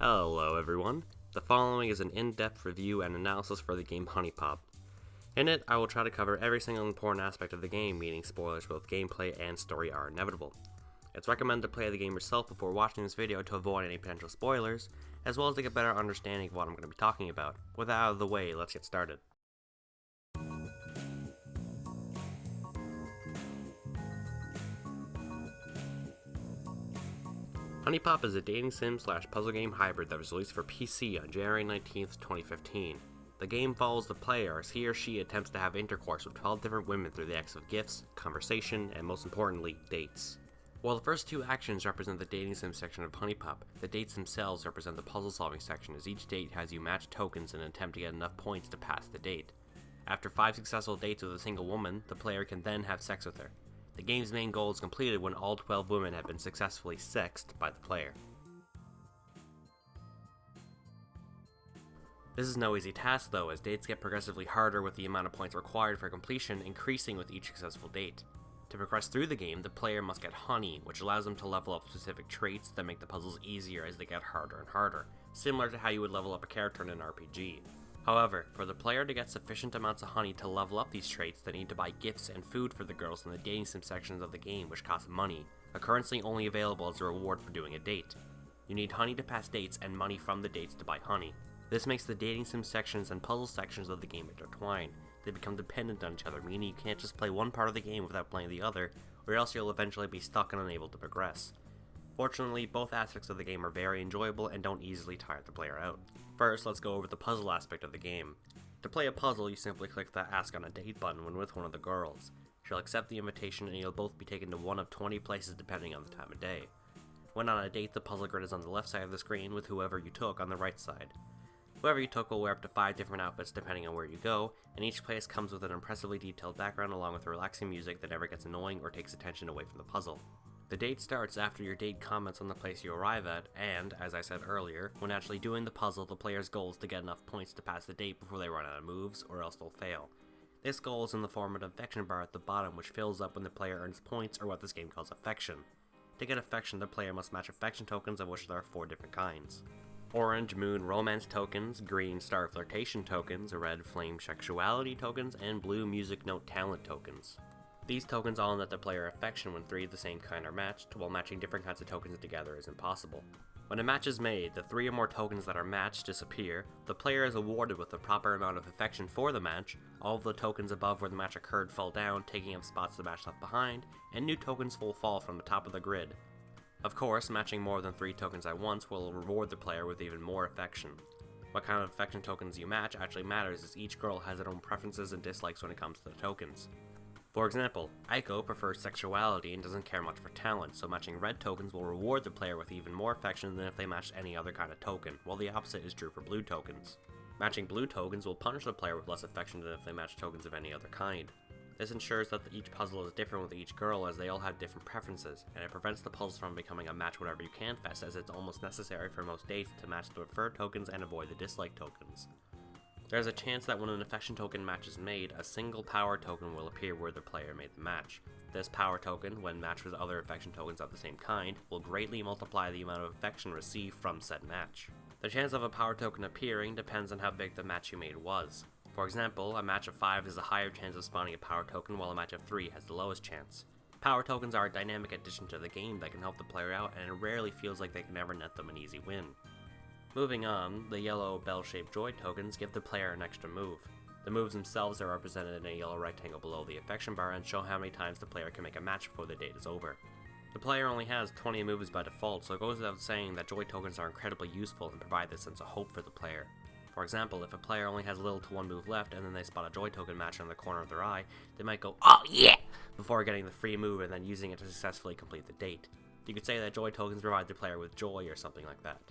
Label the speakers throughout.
Speaker 1: Hello everyone. The following is an in-depth review and analysis for the game HuniePop. In it, I will try to cover every single important aspect of the game, meaning spoilers for both gameplay and story are inevitable. It's recommended to play the game yourself before watching this video to avoid any potential spoilers, as well as to get a better understanding of what I'm going to be talking about. With that out of the way, let's get started. HuniePop is a dating sim / puzzle game hybrid that was released for PC on January 19th, 2015. The game follows the player as he or she attempts to have intercourse with 12 different women through the acts of gifts, conversation, and most importantly, dates. While the first two actions represent the dating sim section of HuniePop, the dates themselves represent the puzzle solving section, as each date has you match tokens in an attempt to get enough points to pass the date. After 5 successful dates with a single woman, the player can then have sex with her. The game's main goal is completed when all 12 women have been successfully sexed by the player. This is no easy task though, as dates get progressively harder with the amount of points required for completion increasing with each successful date. To progress through the game, the player must get honey, which allows them to level up specific traits that make the puzzles easier as they get harder and harder, similar to how you would level up a character in an RPG. However, for the player to get sufficient amounts of honey to level up these traits, they need to buy gifts and food for the girls in the dating sim sections of the game, which cost money, a currency only available as a reward for doing a date. You need honey to pass dates and money from the dates to buy honey. This makes the dating sim sections and puzzle sections of the game intertwine. They become dependent on each other, meaning you can't just play one part of the game without playing the other, or else you'll eventually be stuck and unable to progress. Fortunately, both aspects of the game are very enjoyable and don't easily tire the player out. First, let's go over the puzzle aspect of the game. To play a puzzle, you simply click the Ask on a Date button when with one of the girls. She'll accept the invitation and you'll both be taken to one of 20 places depending on the time of day. When on a date, the puzzle grid is on the left side of the screen with whoever you took on the right side. Whoever you took will wear up to 5 different outfits depending on where you go, and each place comes with an impressively detailed background along with relaxing music that never gets annoying or takes attention away from the puzzle. The date starts after your date comments on the place you arrive at, and, as I said earlier, when actually doing the puzzle, the player's goal is to get enough points to pass the date before they run out of moves, or else they'll fail. This goal is in the form of an affection bar at the bottom, which fills up when the player earns points, or what this game calls affection. To get affection, the player must match affection tokens, of which there are 4 different kinds. Orange Moon Romance tokens, Green Star Flirtation tokens, Red Flame Sexuality tokens, and Blue Music Note Talent tokens. These tokens all net the player affection when 3 of the same kind are matched, while matching different kinds of tokens together is impossible. When a match is made, the 3 or more tokens that are matched disappear, the player is awarded with the proper amount of affection for the match, all of the tokens above where the match occurred fall down, taking up spots the match left behind, and new tokens will fall from the top of the grid. Of course, matching more than 3 tokens at once will reward the player with even more affection. What kind of affection tokens you match actually matters, as each girl has their own preferences and dislikes when it comes to the tokens. For example, Aiko prefers sexuality and doesn't care much for talent, so matching red tokens will reward the player with even more affection than if they matched any other kind of token, while the opposite is true for blue tokens. Matching blue tokens will punish the player with less affection than if they match tokens of any other kind. This ensures that each puzzle is different with each girl, as they all have different preferences, and it prevents the puzzles from becoming a match whatever you can fest, as it's almost necessary for most dates to match the preferred tokens and avoid the dislike tokens. There's a chance that when an affection token match is made, a single power token will appear where the player made the match. This power token, when matched with other affection tokens of the same kind, will greatly multiply the amount of affection received from said match. The chance of a power token appearing depends on how big the match you made was. For example, a match of 5 has a higher chance of spawning a power token, while a match of 3 has the lowest chance. Power tokens are a dynamic addition to the game that can help the player out, and it rarely feels like they can ever net them an easy win. Moving on, the yellow bell-shaped joy tokens give the player an extra move. The moves themselves are represented in a yellow rectangle below the affection bar and show how many times the player can make a match before the date is over. The player only has 20 moves by default, so it goes without saying that joy tokens are incredibly useful and provide this sense of hope for the player. For example, if a player only has little to 1 move left and then they spot a joy token match on the corner of their eye, they might go, "Oh yeah!" before getting the free move and then using it to successfully complete the date. You could say that joy tokens provide the player with joy or something like that.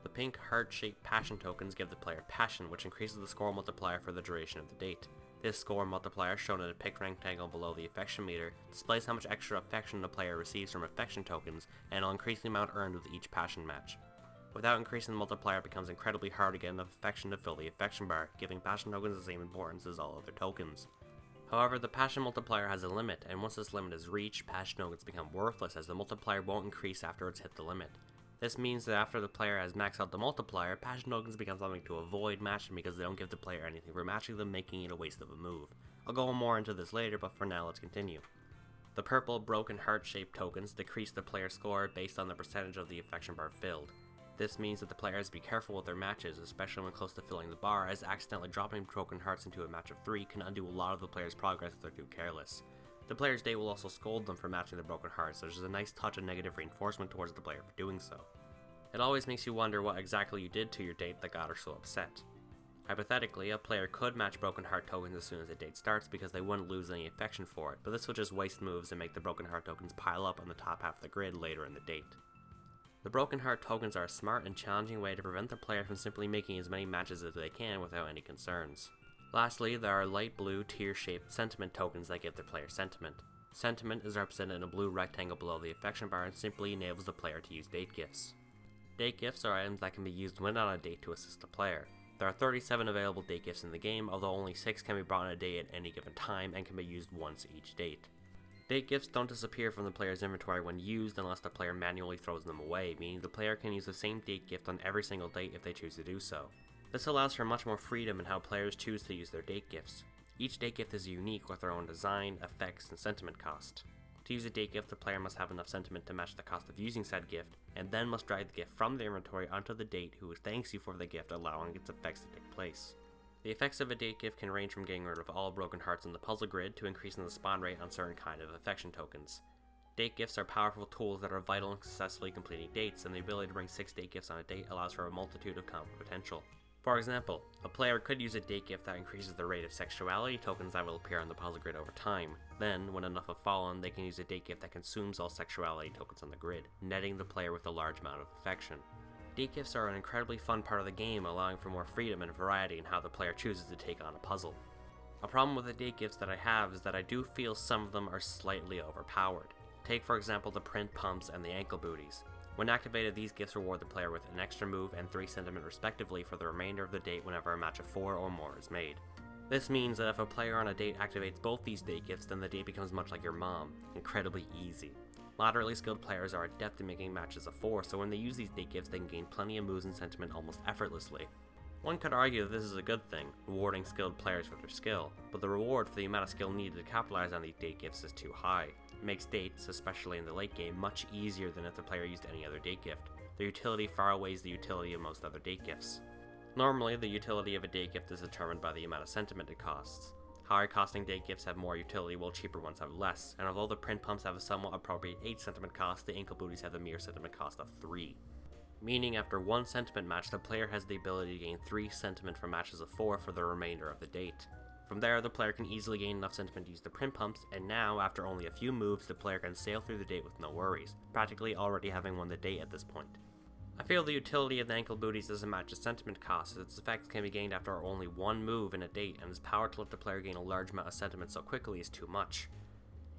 Speaker 1: The pink heart-shaped passion tokens give the player passion, which increases the score multiplier for the duration of the date. This score multiplier, shown in a pink rectangle below the affection meter, displays how much extra affection the player receives from affection tokens, and will increase the amount earned with each passion match. Without increasing the multiplier, it becomes incredibly hard to get enough affection to fill the affection bar, giving passion tokens the same importance as all other tokens. However, the passion multiplier has a limit, and once this limit is reached, passion tokens become worthless as the multiplier won't increase after it's hit the limit. This means that after the player has maxed out the multiplier, passion tokens become something to avoid matching because they don't give the player anything for matching them, making it a waste of a move. I'll go more into this later, but for now let's continue. The purple broken heart-shaped tokens decrease the player's score based on the percentage of the affection bar filled. This means that the player has to be careful with their matches, especially when close to filling the bar, as accidentally dropping broken hearts into a match of 3 can undo a lot of the player's progress if they're too careless. The player's date will also scold them for matching the broken hearts, so there's a nice touch of negative reinforcement towards the player for doing so. It always makes you wonder what exactly you did to your date that got her so upset. Hypothetically, a player could match broken heart tokens as soon as the date starts because they wouldn't lose any affection for it, but this would just waste moves and make the broken heart tokens pile up on the top half of the grid later in the date. The broken heart tokens are a smart and challenging way to prevent the player from simply making as many matches as they can without any concerns. Lastly, there are light blue tear-shaped sentiment tokens that give the player sentiment. Sentiment is represented in a blue rectangle below the affection bar and simply enables the player to use date gifts. Date gifts are items that can be used when on a date to assist the player. There are 37 available date gifts in the game, although only 6 can be brought on a date at any given time and can be used once each date. Date gifts don't disappear from the player's inventory when used unless the player manually throws them away, meaning the player can use the same date gift on every single date if they choose to do so. This allows for much more freedom in how players choose to use their date gifts. Each date gift is unique with their own design, effects, and sentiment cost. To use a date gift, the player must have enough sentiment to match the cost of using said gift, and then must drag the gift from the inventory onto the date who thanks you for the gift, allowing its effects to take place. The effects of a date gift can range from getting rid of all broken hearts in the puzzle grid to increasing the spawn rate on certain kind of affection tokens. Date gifts are powerful tools that are vital in successfully completing dates, and the ability to bring 6 date gifts on a date allows for a multitude of combo potential. For example, a player could use a date gift that increases the rate of sexuality tokens that will appear on the puzzle grid over time. Then, when enough have fallen, they can use a date gift that consumes all sexuality tokens on the grid, netting the player with a large amount of affection. Date gifts are an incredibly fun part of the game, allowing for more freedom and variety in how the player chooses to take on a puzzle. A problem with the date gifts that I have is that I do feel some of them are slightly overpowered. Take for example the print pumps and the ankle booties. When activated, these gifts reward the player with an extra move and 3 sentiment respectively for the remainder of the date whenever a match of 4 or more is made. This means that if a player on a date activates both these date gifts, then the date becomes much like your mom, incredibly easy. Moderately skilled players are adept at making matches of 4, so when they use these date gifts they can gain plenty of moves and sentiment almost effortlessly. One could argue that this is a good thing, rewarding skilled players for their skill, but the reward for the amount of skill needed to capitalize on these date gifts is too high. It makes dates, especially in the late game, much easier than if the player used any other date gift. Their utility far outweighs the utility of most other date gifts. Normally, the utility of a date gift is determined by the amount of sentiment it costs. Higher costing date gifts have more utility while cheaper ones have less, and although the print pumps have a somewhat appropriate 8 sentiment cost, the ankle booties have the mere sentiment cost of 3. Meaning after 1 sentiment match, the player has the ability to gain 3 sentiment from matches of 4 for the remainder of the date. From there, the player can easily gain enough sentiment to use the print pumps, and now, after only a few moves, the player can sail through the date with no worries, practically already having won the date at this point. I feel the utility of the ankle booties doesn't match its sentiment cost, as its effects can be gained after only 1 move in a date, and its power to let the player gain a large amount of sentiment so quickly is too much.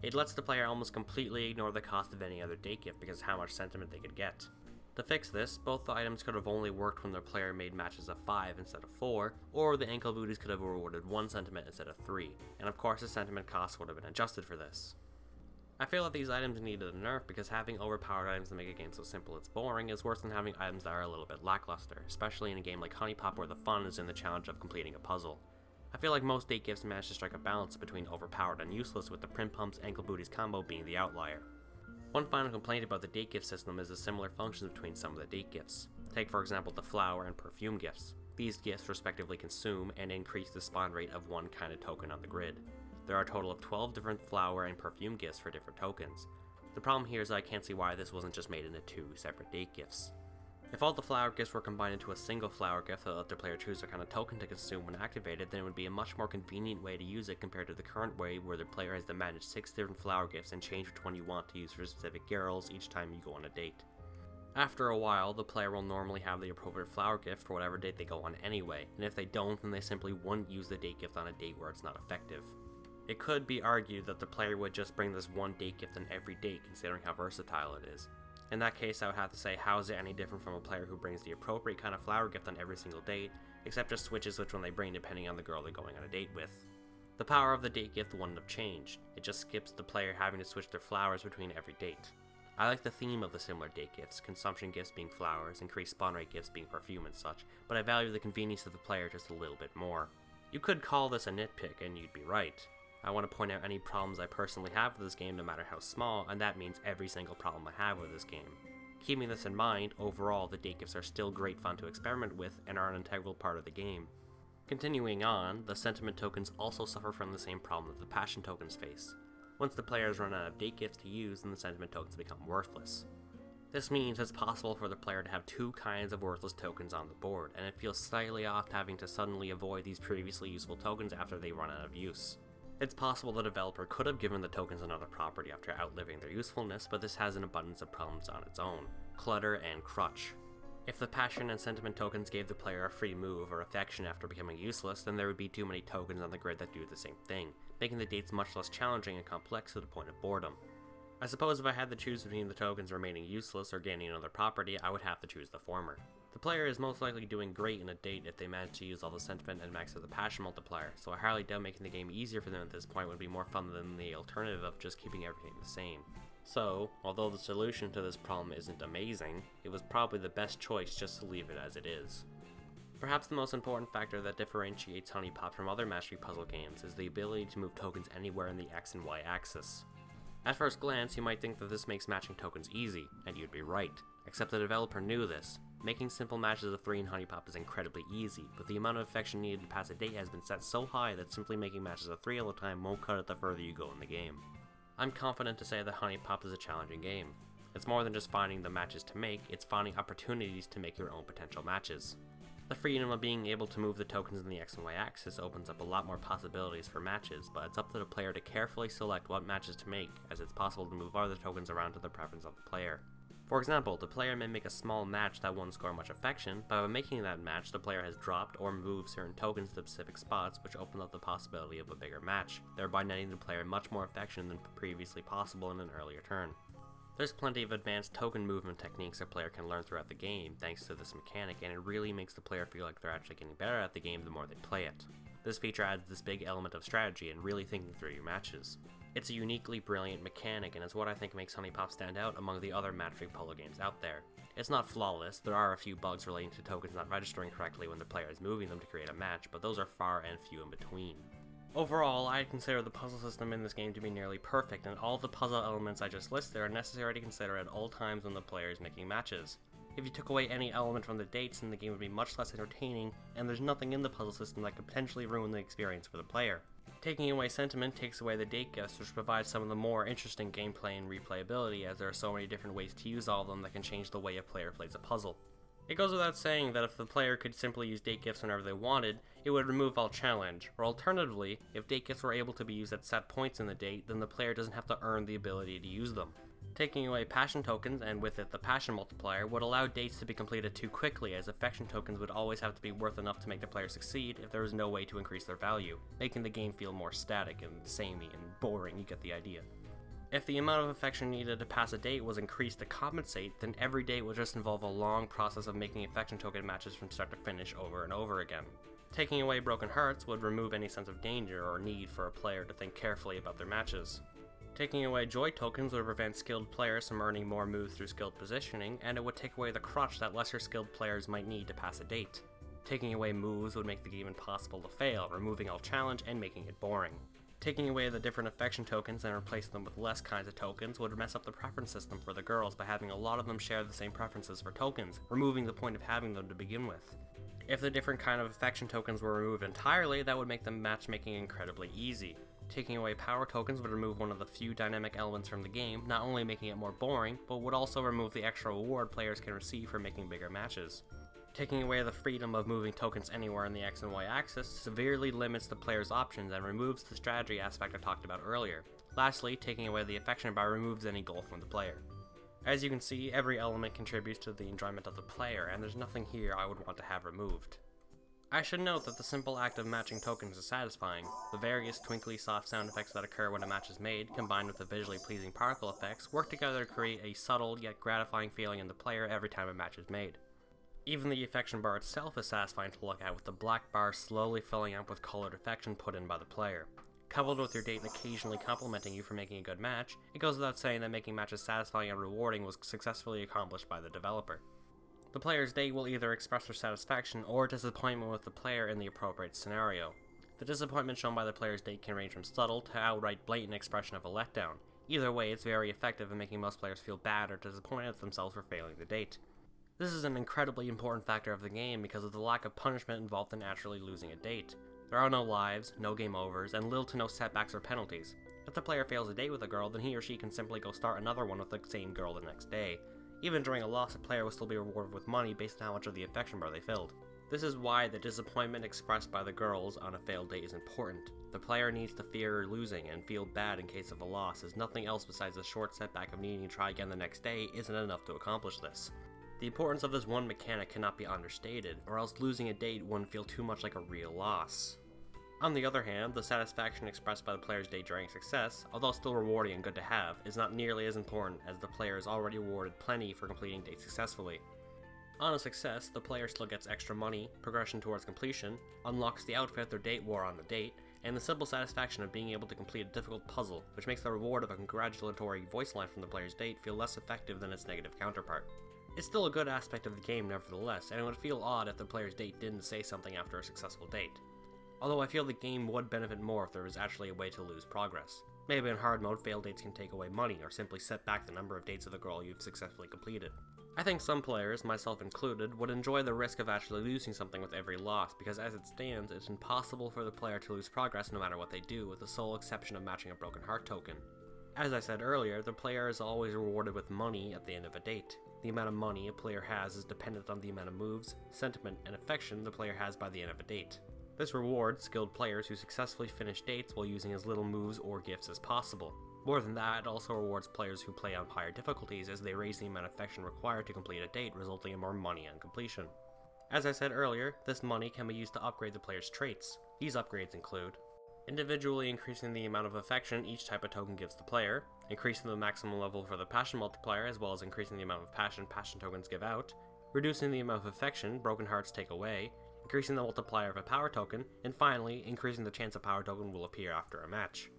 Speaker 1: It lets the player almost completely ignore the cost of any other date gift because of how much sentiment they could get. To fix this, both the items could have only worked when the player made matches of 5 instead of 4, or the ankle booties could have rewarded 1 sentiment instead of 3, and of course the sentiment cost would have been adjusted for this. I feel that these items needed a nerf because having overpowered items that make a game so simple it's boring is worse than having items that are a little bit lackluster, especially in a game like HuniePop where the fun is in the challenge of completing a puzzle. I feel like most date gifts manage to strike a balance between overpowered and useless, with the print pumps ankle booties combo being the outlier. One final complaint about the date gift system is the similar functions between some of the date gifts. Take for example the flower and perfume gifts. These gifts respectively consume and increase the spawn rate of one kind of token on the grid. There are a total of 12 different flower and perfume gifts for different tokens. The problem here is that I can't see why this wasn't just made into 2 separate date gifts. If all the flower gifts were combined into a single flower gift that let the player choose what kind of token to consume when activated, then it would be a much more convenient way to use it compared to the current way where the player has to manage 6 different flower gifts and change which one you want to use for specific girls each time you go on a date. After a while, the player will normally have the appropriate flower gift for whatever date they go on anyway, and if they don't, then they simply wouldn't use the date gift on a date where it's not effective. It could be argued that the player would just bring this one date gift on every date, considering how versatile it is. In that case, I would have to say, how is it any different from a player who brings the appropriate kind of flower gift on every single date, except just switches which one they bring depending on the girl they're going on a date with. The power of the date gift wouldn't have changed, it just skips the player having to switch their flowers between every date. I like the theme of the similar date gifts, consumption gifts being flowers, increased spawn rate gifts being perfume and such, but I value the convenience of the player just a little bit more. You could call this a nitpick, and you'd be right. I want to point out any problems I personally have with this game no matter how small, and that means every single problem I have with this game. Keeping this in mind, overall the date gifts are still great fun to experiment with and are an integral part of the game. Continuing on, the sentiment tokens also suffer from the same problem that the passion tokens face. Once the players run out of date gifts to use, then the sentiment tokens become worthless. This means it's possible for the player to have two kinds of worthless tokens on the board, and it feels slightly off having to suddenly avoid these previously useful tokens after they run out of use. It's possible the developer could have given the tokens another property after outliving their usefulness, but this has an abundance of problems on its own: clutter and crutch. If the passion and sentiment tokens gave the player a free move or affection after becoming useless, then there would be too many tokens on the grid that do the same thing, making the dates much less challenging and complex to the point of boredom. I suppose if I had to choose between the tokens remaining useless or gaining another property, I would have to choose the former. The player is most likely doing great in a date if they manage to use all the sentiment and max out the passion multiplier, so I highly doubt making the game easier for them at this point would be more fun than the alternative of just keeping everything the same. So, although the solution to this problem isn't amazing, it was probably the best choice just to leave it as it is. Perhaps the most important factor that differentiates HuniePop from other Match 3 puzzle games is the ability to move tokens anywhere in the X and Y axis. At first glance, you might think that this makes matching tokens easy, and you'd be right, except the developer knew this. Making simple matches of 3 in HuniePop is incredibly easy, but the amount of affection needed to pass a date has been set so high that simply making matches of 3 all the time won't cut it the further you go in the game. I'm confident to say that HuniePop is a challenging game. It's more than just finding the matches to make, it's finding opportunities to make your own potential matches. The freedom of being able to move the tokens in the X and Y axis opens up a lot more possibilities for matches, but it's up to the player to carefully select what matches to make, as it's possible to move other tokens around to the preference of the player. For example, the player may make a small match that won't score much affection, but by making that match, the player has dropped or moved certain tokens to specific spots, which open up the possibility of a bigger match, thereby netting the player much more affection than previously possible in an earlier turn. There's plenty of advanced token movement techniques a player can learn throughout the game thanks to this mechanic, and it really makes the player feel like they're actually getting better at the game the more they play it. This feature adds this big element of strategy and really thinking through your matches. It's a uniquely brilliant mechanic, and it's what I think makes HuniePop stand out among the other Match 3 puzzle games out there. It's not flawless, there are a few bugs relating to tokens not registering correctly when the player is moving them to create a match, but those are far and few in between. Overall, I consider the puzzle system in this game to be nearly perfect, and all the puzzle elements I just listed are necessary to consider at all times when the player is making matches. If you took away any element from the dates, then the game would be much less entertaining, and there's nothing in the puzzle system that could potentially ruin the experience for the player. Taking away sentiment takes away the date gifts, which provides some of the more interesting gameplay and replayability, as there are so many different ways to use all of them that can change the way a player plays a puzzle. It goes without saying that if the player could simply use date gifts whenever they wanted, it would remove all challenge, or alternatively, if date gifts were able to be used at set points in the date, then the player doesn't have to earn the ability to use them. Taking away passion tokens, and with it the passion multiplier, would allow dates to be completed too quickly, as affection tokens would always have to be worth enough to make the player succeed if there was no way to increase their value, making the game feel more static and samey and boring, you get the idea. If the amount of affection needed to pass a date was increased to compensate, then every date would just involve a long process of making affection token matches from start to finish over and over again. Taking away broken hearts would remove any sense of danger or need for a player to think carefully about their matches. Taking away joy tokens would prevent skilled players from earning more moves through skilled positioning, and it would take away the crutch that lesser skilled players might need to pass a date. Taking away moves would make the game impossible to fail, removing all challenge and making it boring. Taking away the different affection tokens and replacing them with less kinds of tokens would mess up the preference system for the girls by having a lot of them share the same preferences for tokens, removing the point of having them to begin with. If the different kind of affection tokens were removed entirely, that would make the matchmaking incredibly easy. Taking away power tokens would remove one of the few dynamic elements from the game, not only making it more boring, but would also remove the extra reward players can receive for making bigger matches. Taking away the freedom of moving tokens anywhere in the X and Y axis severely limits the player's options and removes the strategy aspect I talked about earlier. Lastly, taking away the affection bar removes any goal from the player. As you can see, every element contributes to the enjoyment of the player, and there's nothing here I would want to have removed. I should note that the simple act of matching tokens is satisfying. The various twinkly soft sound effects that occur when a match is made, combined with the visually pleasing particle effects, work together to create a subtle yet gratifying feeling in the player every time a match is made. Even the affection bar itself is satisfying to look at, with the black bar slowly filling up with colored affection put in by the player. Coupled with your date occasionally complimenting you for making a good match, it goes without saying that making matches satisfying and rewarding was successfully accomplished by the developer. The player's date will either express their satisfaction or disappointment with the player in the appropriate scenario. The disappointment shown by the player's date can range from subtle to outright blatant expression of a letdown. Either way, it's very effective in making most players feel bad or disappointed with themselves for failing the date. This is an incredibly important factor of the game because of the lack of punishment involved in actually losing a date. There are no lives, no game overs, and little to no setbacks or penalties. If the player fails a date with a girl, then he or she can simply go start another one with the same girl the next day. Even during a loss, a player will still be rewarded with money based on how much of the affection bar they filled. This is why the disappointment expressed by the girls on a failed date is important. The player needs to fear losing and feel bad in case of a loss, as nothing else besides a short setback of needing to try again the next day isn't enough to accomplish this. The importance of this one mechanic cannot be understated, or else losing a date wouldn't feel too much like a real loss. On the other hand, the satisfaction expressed by the player's date during success, although still rewarding and good to have, is not nearly as important as the player is already awarded plenty for completing dates successfully. On a success, the player still gets extra money, progression towards completion, unlocks the outfit their date wore on the date, and the simple satisfaction of being able to complete a difficult puzzle, which makes the reward of a congratulatory voice line from the player's date feel less effective than its negative counterpart. It's still a good aspect of the game nevertheless, and it would feel odd if the player's date didn't say something after a successful date. Although I feel the game would benefit more if there was actually a way to lose progress. Maybe in hard mode, failed dates can take away money, or simply set back the number of dates of the girl you've successfully completed. I think some players, myself included, would enjoy the risk of actually losing something with every loss, because as it stands, it's impossible for the player to lose progress no matter what they do, with the sole exception of matching a broken heart token. As I said earlier, the player is always rewarded with money at the end of a date. The amount of money a player has is dependent on the amount of moves, sentiment, and affection the player has by the end of a date. This rewards skilled players who successfully finish dates while using as little moves or gifts as possible. More than that, it also rewards players who play on higher difficulties as they raise the amount of affection required to complete a date, resulting in more money on completion. As I said earlier, this money can be used to upgrade the player's traits. These upgrades include individually increasing the amount of affection each type of token gives the player, increasing the maximum level for the passion multiplier as well as increasing the amount of passion tokens give out, reducing the amount of affection broken hearts take away, increasing the multiplier of a power token, and finally, increasing the chance a power token will appear after a match.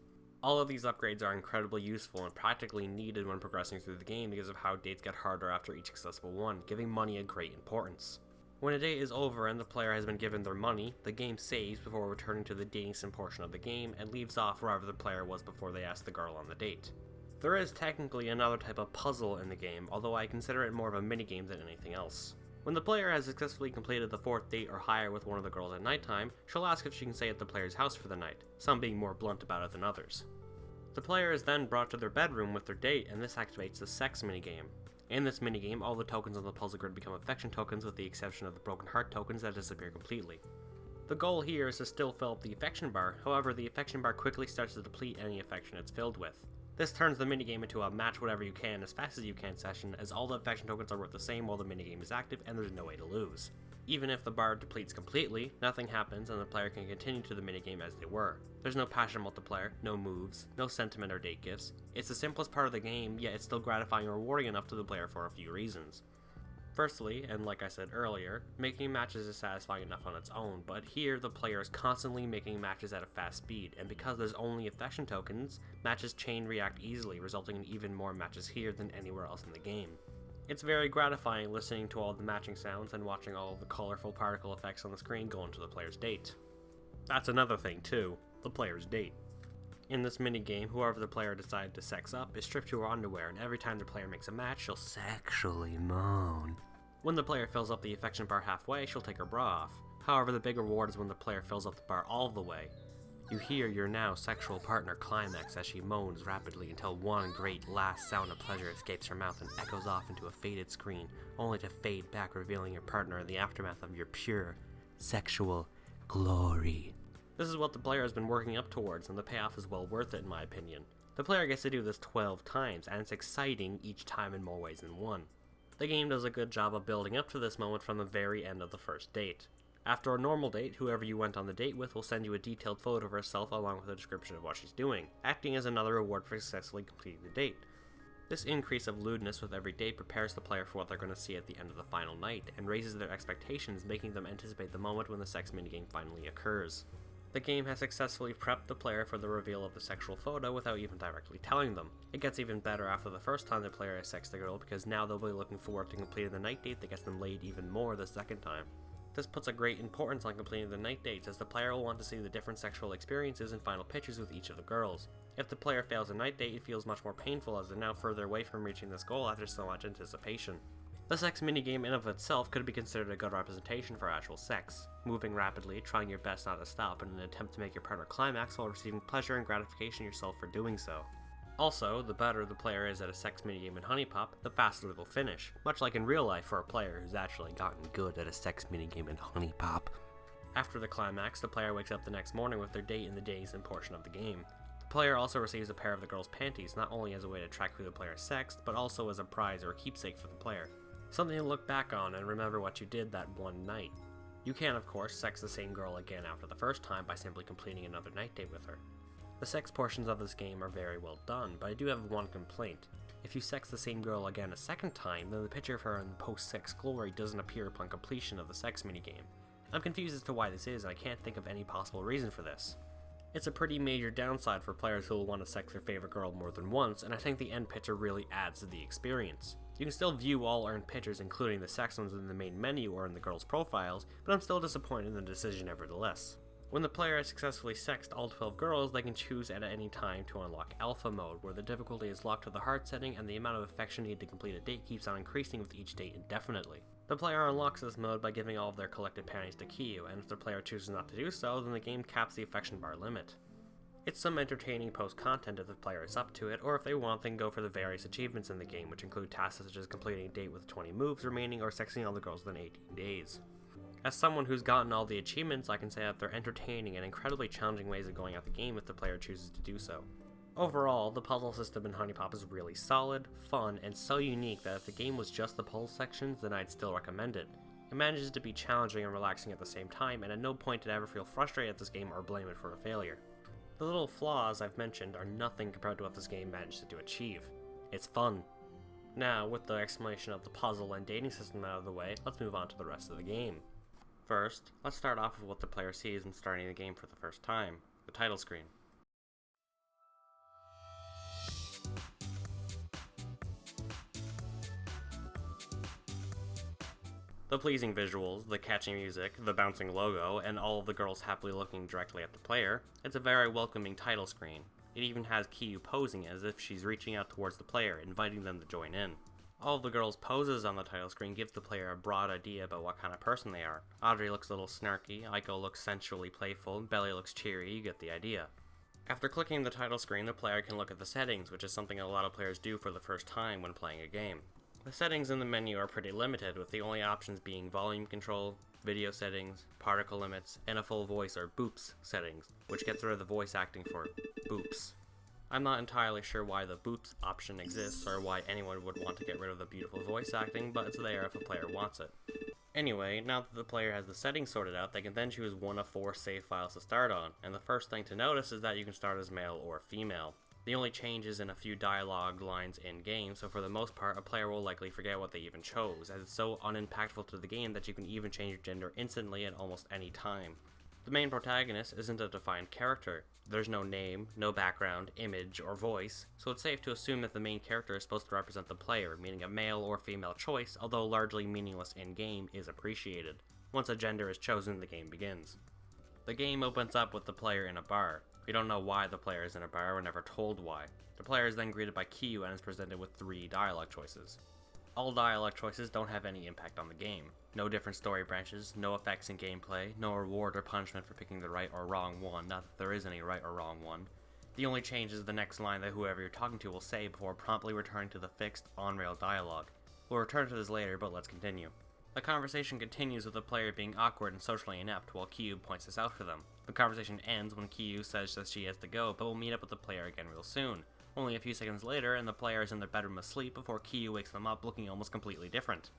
Speaker 1: All of these upgrades are incredibly useful and practically needed when progressing through the game because of how dates get harder after each successful one, giving money a great importance. When a date is over and the player has been given their money, the game saves before returning to the dating sim portion of the game and leaves off wherever the player was before they asked the girl on the date. There is technically another type of puzzle in the game, although I consider it more of a minigame than anything else. When the player has successfully completed the 4th date or higher with one of the girls at nighttime, she'll ask if she can stay at the player's house for the night, some being more blunt about it than others. The player is then brought to their bedroom with their date, and this activates the sex minigame. In this minigame, all the tokens on the puzzle grid become affection tokens with the exception of the broken heart tokens that disappear completely. The goal here is to still fill up the affection bar, however the affection bar quickly starts to deplete any affection it's filled with. This turns the minigame into a match whatever you can as fast as you can session, as all the affection tokens are worth the same while the minigame is active and there's no way to lose. Even if the bar depletes completely, nothing happens and the player can continue to the minigame as they were. There's no passion multiplier, no moves, no sentiment or date gifts. It's the simplest part of the game, yet it's still gratifying and rewarding enough to the player for a few reasons. Firstly, and like I said earlier, making matches is satisfying enough on its own, but here the player is constantly making matches at a fast speed, and because there's only affection tokens, matches chain react easily, resulting in even more matches here than anywhere else in the game. It's very gratifying listening to all the matching sounds and watching all of the colorful particle effects on the screen go into the player's date. That's another thing too, the player's date. In this minigame, whoever the player decided to sex up is stripped to her underwear, and every time the player makes a match, she'll sexually moan. When the player fills up the affection bar halfway, she'll take her bra off. However, the big reward is when the player fills up the bar all the way. You hear your now sexual partner climax as she moans rapidly until one great last sound of pleasure escapes her mouth and echoes off into a faded screen, only to fade back revealing your partner in the aftermath of your pure, sexual glory. This is what the player has been working up towards, and the payoff is well worth it in my opinion. The player gets to do this 12 times, and it's exciting each time in more ways than one. The game does a good job of building up to this moment from the very end of the first date. After a normal date, whoever you went on the date with will send you a detailed photo of herself along with a description of what she's doing, acting as another reward for successfully completing the date. This increase of lewdness with every date prepares the player for what they're going to see at the end of the final night, and raises their expectations, making them anticipate the moment when the sex minigame finally occurs. The game has successfully prepped the player for the reveal of the sexual photo without even directly telling them. It gets even better after the first time the player has sexed the girl, because now they'll be looking forward to completing the night date that gets them laid even more the second time. This puts a great importance on completing the night dates, as the player will want to see the different sexual experiences and final pictures with each of the girls. If the player fails a night date, it feels much more painful, as they're now further away from reaching this goal after so much anticipation. The sex minigame in of itself could be considered a good representation for actual sex, moving rapidly, trying your best not to stop in an attempt to make your partner climax while receiving pleasure and gratification yourself for doing so. Also, the better the player is at a sex minigame in HuniePop, the faster they'll finish, much like in real life for a player who's actually gotten good at a sex minigame in HuniePop. After the climax, the player wakes up the next morning with their date in the dating portion of the game. The player also receives a pair of the girl's panties, not only as a way to track who the player sexed, but also as a prize or a keepsake for the player. Something to look back on and remember what you did that one night. You can, of course, sex the same girl again after the first time by simply completing another night date with her. The sex portions of this game are very well done, but I do have one complaint. If you sex the same girl again a second time, then the picture of her in post-sex glory doesn't appear upon completion of the sex minigame. I'm confused as to why this is, and I can't think of any possible reason for this. It's a pretty major downside for players who will want to sex their favorite girl more than once, and I think the end picture really adds to the experience. You can still view all earned pictures, including the sex ones, in the main menu or in the girls' profiles, but I'm still disappointed in the decision nevertheless. When the player has successfully sexed all 12 girls, they can choose at any time to unlock Alpha mode, where the difficulty is locked to the hard setting and the amount of affection needed to complete a date keeps on increasing with each date indefinitely. The player unlocks this mode by giving all of their collected panties to Kiyu, and if the player chooses not to do so, then the game caps the affection bar limit. It's some entertaining post-content if the player is up to it, or if they want, they can go for the various achievements in the game, which include tasks such as completing a date with 20 moves remaining or sexing all the girls within 18 days. As someone who's gotten all the achievements, I can say that they're entertaining and incredibly challenging ways of going at the game if the player chooses to do so. Overall, the puzzle system in HuniePop is really solid, fun, and so unique that if the game was just the puzzle sections, then I'd still recommend it. It manages to be challenging and relaxing at the same time, and at no point did I ever feel frustrated at this game or blame it for a failure. The little flaws I've mentioned are nothing compared to what this game managed to achieve. It's fun. Now, with the explanation of the puzzle and dating system out of the way, let's move on to the rest of the game. First, let's start off with what the player sees when starting the game for the first time, the title screen. The pleasing visuals, the catchy music, the bouncing logo, and all of the girls happily looking directly at the player, it's a very welcoming title screen. It even has Kiyu posing as if she's reaching out towards the player, inviting them to join in. All of the girls' poses on the title screen give the player a broad idea about what kind of person they are. Audrey looks a little snarky, Aiko looks sensually playful, Belly looks cheery, you get the idea. After clicking the title screen, the player can look at the settings, which is something a lot of players do for the first time when playing a game. The settings in the menu are pretty limited, with the only options being volume control, video settings, particle limits, and a full voice or boops settings, which gets rid of the voice acting for boops. I'm not entirely sure why the boops option exists or why anyone would want to get rid of the beautiful voice acting, but it's there if a player wants it. Anyway, now that the player has the settings sorted out, they can then choose one of 4 save files to start on, and the first thing to notice is that you can start as male or female. The only change is in a few dialogue lines in-game, so for the most part, a player will likely forget what they even chose, as it's so unimpactful to the game that you can even change your gender instantly at almost any time. The main protagonist isn't a defined character. There's no name, no background, image, or voice, so it's safe to assume that the main character is supposed to represent the player, meaning a male or female choice, although largely meaningless in-game, is appreciated. Once a gender is chosen, the game begins. The game opens up with the player in a bar. We don't know why the player is in a bar, we're never told why. The player is then greeted by Kiyu and is presented with 3 dialogue choices. All dialogue choices don't have any impact on the game. No different story branches, no effects in gameplay, no reward or punishment for picking the right or wrong one, not that there is any right or wrong one. The only change is the next line that whoever you're talking to will say before promptly returning to the fixed, on-rail dialogue. We'll return to this later, but let's continue. The conversation continues with the player being awkward and socially inept while Kiyu points this out for them. The conversation ends when Kiyu says that she has to go, but will meet up with the player again real soon. Only a few seconds later, and the player is in their bedroom asleep before Kiyu wakes them up looking almost completely different.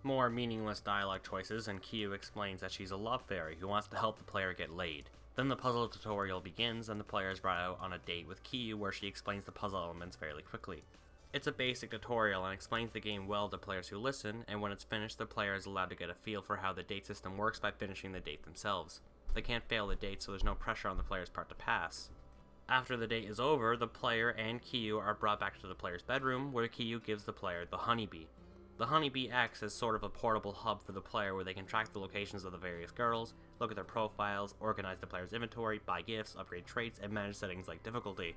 Speaker 1: More meaningless dialogue choices, and Kiyu explains that she's a love fairy who wants to help the player get laid. Then the puzzle tutorial begins, and the player is brought out on a date with Kiyu where she explains the puzzle elements fairly quickly. It's a basic tutorial and explains the game well to players who listen, and when it's finished, the player is allowed to get a feel for how the date system works by finishing the date themselves. They can't fail the date, so there's no pressure on the player's part to pass. After the date is over, the player and Kiyu are brought back to the player's bedroom, where Kiyu gives the player the honeybee. The honeybee acts as sort of a portable hub for the player where they can track the locations of the various girls, look at their profiles, organize the player's inventory, buy gifts, upgrade traits, and manage settings like difficulty.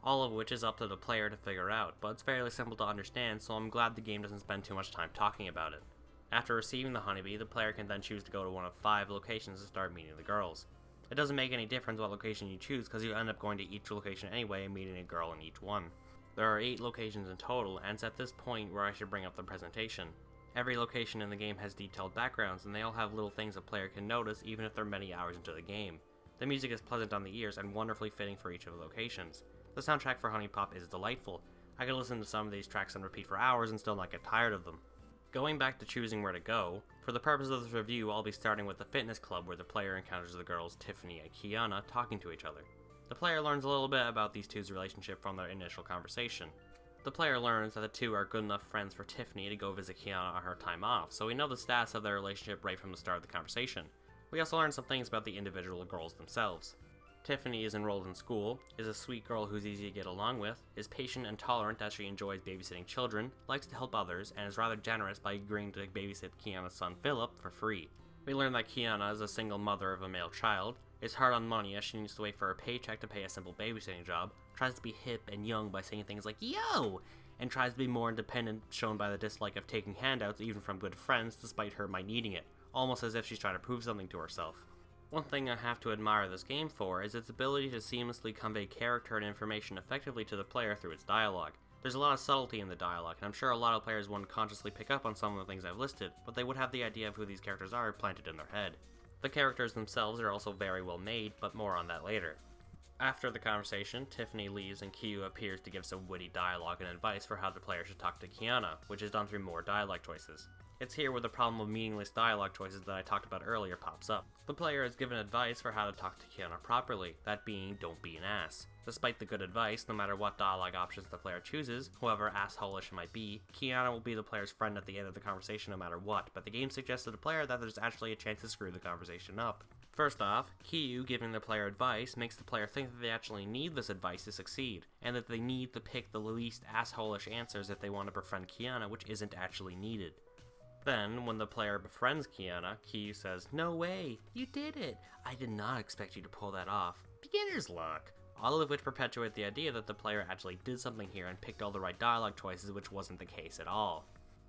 Speaker 1: All of which is up to the player to figure out, but it's fairly simple to understand, so I'm glad the game doesn't spend too much time talking about it. After receiving the honeybee, the player can then choose to go to one of 5 locations to start meeting the girls. It doesn't make any difference what location you choose, because you end up going to each location anyway and meeting a girl in each one. There are 8 locations in total, and it's at this point where I should bring up the presentation. Every location in the game has detailed backgrounds, and they all have little things a player can notice even if they're many hours into the game. The music is pleasant on the ears and wonderfully fitting for each of the locations. The soundtrack for HuniePop is delightful. I could listen to some of these tracks on repeat for hours and still not get tired of them. Going back to choosing where to go, for the purpose of this review I'll be starting with the fitness club where the player encounters the girls Tiffany and Kiana talking to each other. The player learns a little bit about these two's relationship from their initial conversation. The player learns that the two are good enough friends for Tiffany to go visit Kiana on her time off, so we know the status of their relationship right from the start of the conversation. We also learn some things about the individual girls themselves. Tiffany is enrolled in school, is a sweet girl who's easy to get along with, is patient and tolerant as she enjoys babysitting children, likes to help others, and is rather generous by agreeing to babysit Kiana's son Philip for free. We learn that Kiana is a single mother of a male child, is hard on money as she needs to wait for her paycheck to pay a simple babysitting job, tries to be hip and young by saying things like "yo!" and tries to be more independent, shown by the dislike of taking handouts even from good friends despite her might needing it, almost as if she's trying to prove something to herself. One thing I have to admire this game for is its ability to seamlessly convey character and information effectively to the player through its dialogue. There's a lot of subtlety in the dialogue, and I'm sure a lot of players wouldn't consciously pick up on some of the things I've listed, but they would have the idea of who these characters are planted in their head. The characters themselves are also very well made, but more on that later. After the conversation, Tiffany leaves and Kiyu appears to give some witty dialogue and advice for how the player should talk to Kiana, which is done through more dialogue choices. It's here where the problem of meaningless dialogue choices that I talked about earlier pops up. The player is given advice for how to talk to Kiana properly, that being, don't be an ass. Despite the good advice, no matter what dialogue options the player chooses, however asshole-ish it might be, Kiana will be the player's friend at the end of the conversation no matter what, but the game suggests to the player that there's actually a chance to screw the conversation up. First off, Kiyu giving the player advice makes the player think that they actually need this advice to succeed, and that they need to pick the least asshole-ish answers if they want to befriend Kiana, which isn't actually needed. Then, when the player befriends Kiana, Kiyu says, "No way! You did it! I did not expect you to pull that off. Beginner's luck!" All of which perpetuate the idea that the player actually did something here and picked all the right dialogue choices, which wasn't the case at all.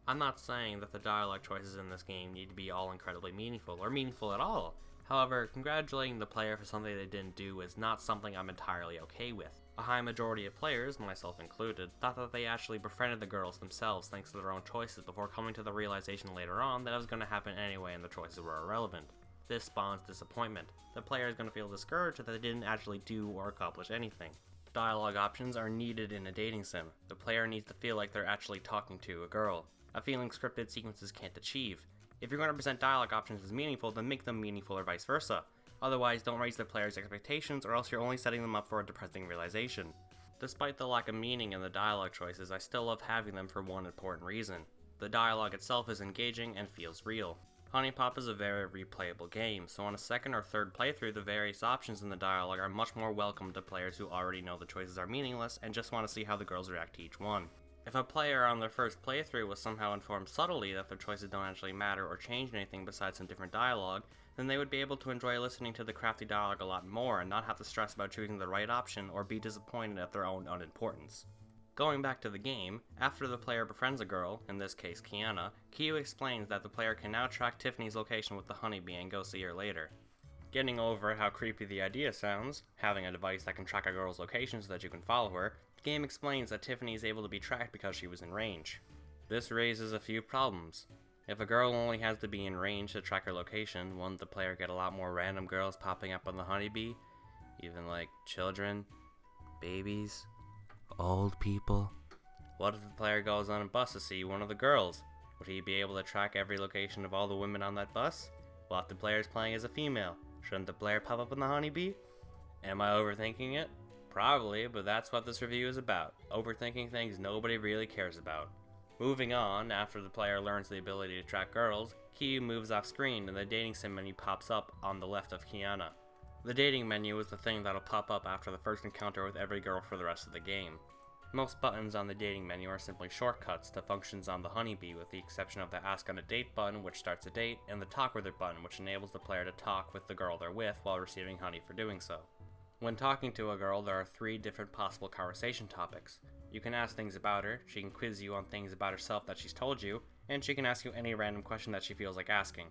Speaker 1: I'm not saying that the dialogue choices in this game need to be all incredibly meaningful, or meaningful at all. However, congratulating the player for something they didn't do is not something I'm entirely okay with. A high majority of players, myself included, thought that they actually befriended the girls themselves thanks to their own choices before coming to the realization later on that it was going to happen anyway and the choices were irrelevant. This spawns disappointment. The player is going to feel discouraged that they didn't actually do or accomplish anything. Dialogue options are needed in a dating sim. The player needs to feel like they're actually talking to a girl. A feeling scripted sequences can't achieve. If you're going to present dialogue options as meaningful, then make them meaningful or vice versa. Otherwise, don't raise the player's expectations or else you're only setting them up for a depressing realization. Despite the lack of meaning in the dialogue choices, I still love having them for one important reason. The dialogue itself is engaging and feels real. HuniePop is a very replayable game, so on a second or third playthrough, the various options in the dialogue are much more welcome to players who already know the choices are meaningless and just want to see how the girls react to each one. If a player on their first playthrough was somehow informed subtly that their choices don't actually matter or change anything besides some different dialogue, then they would be able to enjoy listening to the crafty dialogue a lot more and not have to stress about choosing the right option or be disappointed at their own unimportance. Going back to the game, after the player befriends a girl, in this case Kiana, Kiyu explains that the player can now track Tiffany's location with the honeybee and go see her later. Getting over how creepy the idea sounds, having a device that can track a girl's location so that you can follow her, the game explains that Tiffany is able to be tracked because she was in range. This raises a few problems. If a girl only has to be in range to track her location, won't the player get a lot more random girls popping up on the honeybee? Even like children, babies, old people? What if the player goes on a bus to see one of the girls? Would he be able to track every location of all the women on that bus? Well, if the player is playing as a female, shouldn't the player pop up on the honeybee? Am I overthinking it? Probably, but that's what this review is about. Overthinking things nobody really cares about. Moving on, after the player learns the ability to track girls, Kyu moves off screen and the dating sim menu pops up on the left of Kiana. The dating menu is the thing that'll pop up after the first encounter with every girl for the rest of the game. Most buttons on the dating menu are simply shortcuts to functions on the Honeybee, with the exception of the Ask on a Date button, which starts a date, and the Talk with Her button, which enables the player to talk with the girl they're with while receiving honey for doing so. When talking to a girl, there are 3 different possible conversation topics. You can ask things about her, she can quiz you on things about herself that she's told you, and she can ask you any random question that she feels like asking.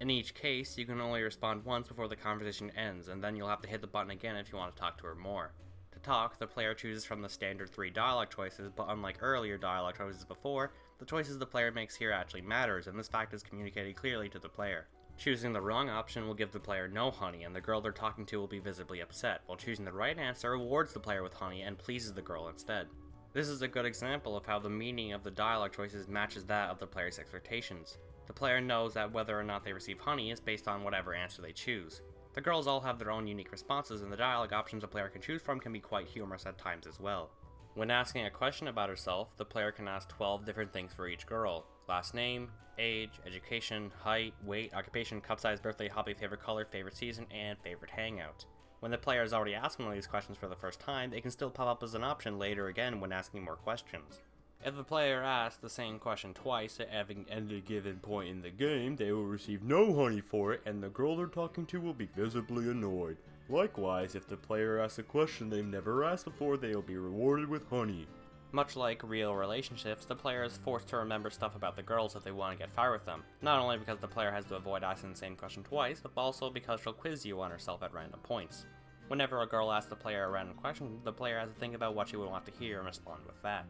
Speaker 1: In each case, you can only respond once before the conversation ends, and then you'll have to hit the button again if you want to talk to her more. To talk, the player chooses from the standard 3 dialogue choices, but unlike earlier dialogue choices before, the choices the player makes here actually matters, and this fact is communicated clearly to the player. Choosing the wrong option will give the player no honey, and the girl they're talking to will be visibly upset, while choosing the right answer rewards the player with honey and pleases the girl instead. This is a good example of how the meaning of the dialogue choices matches that of the player's expectations. The player knows that whether or not they receive honey is based on whatever answer they choose. The girls all have their own unique responses, and the dialogue options a player can choose from can be quite humorous at times as well. When asking a question about herself, the player can ask 12 different things for each girl: last name, age, education, height, weight, occupation, cup size, birthday, hobby, favorite color, favorite season, and favorite hangout. When the player has already asked one of these questions for the first time, they can still pop up as an option later again when asking more questions. If the player asks the same question twice at any given point in the game, they will receive no honey for it, and the girl they're talking to will be visibly annoyed. Likewise, if the player asks a question they've never asked before, they will be rewarded with honey. Much like real relationships, the player is forced to remember stuff about the girls if they want to get far with them, not only because the player has to avoid asking the same question twice, but also because she'll quiz you on herself at random points. Whenever a girl asks the player a random question, the player has to think about what she would want to hear and respond with that.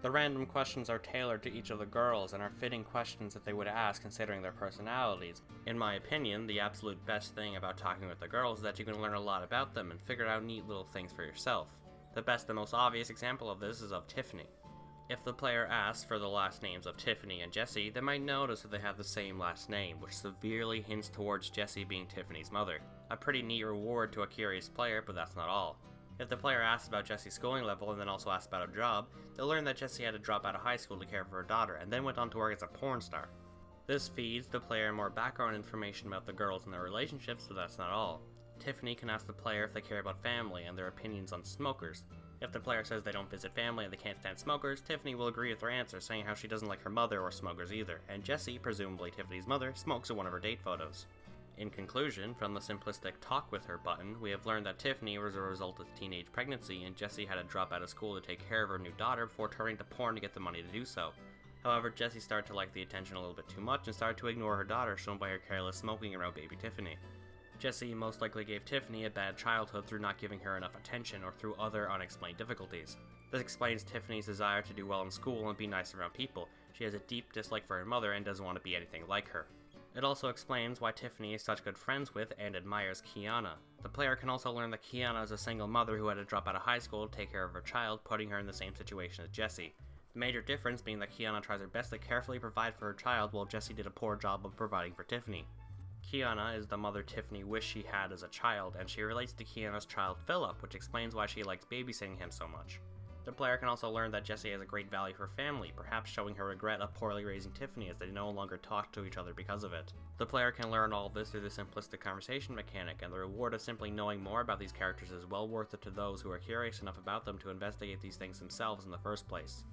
Speaker 1: The random questions are tailored to each of the girls and are fitting questions that they would ask considering their personalities. In my opinion, the absolute best thing about talking with the girls is that you can learn a lot about them and figure out neat little things for yourself. The best and most obvious example of this is of Tiffany. If the player asks for the last names of Tiffany and Jessie, they might notice that they have the same last name, which severely hints towards Jessie being Tiffany's mother. A pretty neat reward to a curious player, but that's not all. If the player asks about Jessie's schooling level and then also asks about a job, they'll learn that Jessie had to drop out of high school to care for her daughter, and then went on to work as a porn star. This feeds the player more background information about the girls and their relationships, but that's not all. Tiffany can ask the player if they care about family and their opinions on smokers. If the player says they don't visit family and they can't stand smokers, Tiffany will agree with their answer, saying how she doesn't like her mother or smokers either, and Jessie, presumably Tiffany's mother, smokes in one of her date photos. In conclusion, from the simplistic Talk with Her button, we have learned that Tiffany was a result of teenage pregnancy, and Jessie had to drop out of school to take care of her new daughter before turning to porn to get the money to do so. However, Jessie started to like the attention a little bit too much and started to ignore her daughter, shown by her careless smoking around baby Tiffany. Jessie most likely gave Tiffany a bad childhood through not giving her enough attention or through other unexplained difficulties. This explains Tiffany's desire to do well in school and be nice around people. She has a deep dislike for her mother and doesn't want to be anything like her. It also explains why Tiffany is such good friends with and admires Kiana. The player can also learn that Kiana is a single mother who had to drop out of high school to take care of her child, putting her in the same situation as Jessie. The major difference being that Kiana tries her best to carefully provide for her child, while Jessie did a poor job of providing for Tiffany. Kiana is the mother Tiffany wished she had as a child, and she relates to Kiana's child Philip, which explains why she likes babysitting him so much. The player can also learn that Jessie has a great value for family, perhaps showing her regret of poorly raising Tiffany as they no longer talk to each other because of it. The player can learn all this through the simplistic conversation mechanic, and the reward of simply knowing more about these characters is well worth it to those who are curious enough about them to investigate these things themselves in the first place.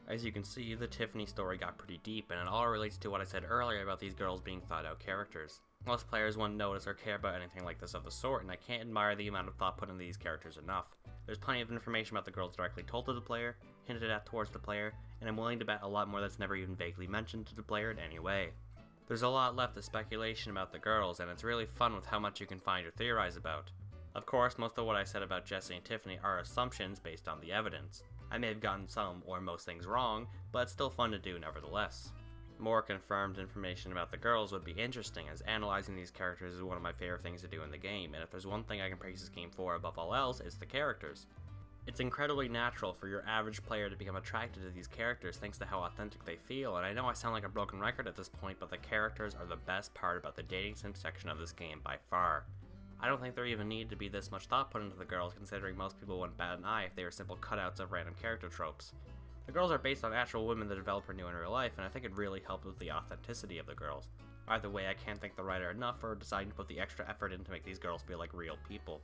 Speaker 1: As you can see, the Tiffany story got pretty deep, and it all relates to what I said earlier about these girls being thought-out characters. Most players won't notice or care about anything like this of the sort, and I can't admire the amount of thought put into these characters enough. There's plenty of information about the girls directly told to the player, hinted at towards the player, and I'm willing to bet a lot more that's never even vaguely mentioned to the player in any way. There's a lot left of speculation about the girls, and it's really fun with how much you can find or theorize about. Of course, most of what I said about Jessie and Tiffany are assumptions based on the evidence. I may have gotten some or most things wrong, but it's still fun to do nevertheless. More confirmed information about the girls would be interesting, as analyzing these characters is one of my favorite things to do in the game, and if there's one thing I can praise this game for above all else, it's the characters. It's incredibly natural for your average player to become attracted to these characters thanks to how authentic they feel, and I know I sound like a broken record at this point, but the characters are the best part about the dating sim section of this game by far. I don't think there even needed to be this much thought put into the girls, considering most people wouldn't bat an eye if they were simple cutouts of random character tropes. The girls are based on actual women the developer knew in real life, and I think it really helped with the authenticity of the girls. Either way, I can't thank the writer enough for deciding to put the extra effort in to make these girls feel like real people.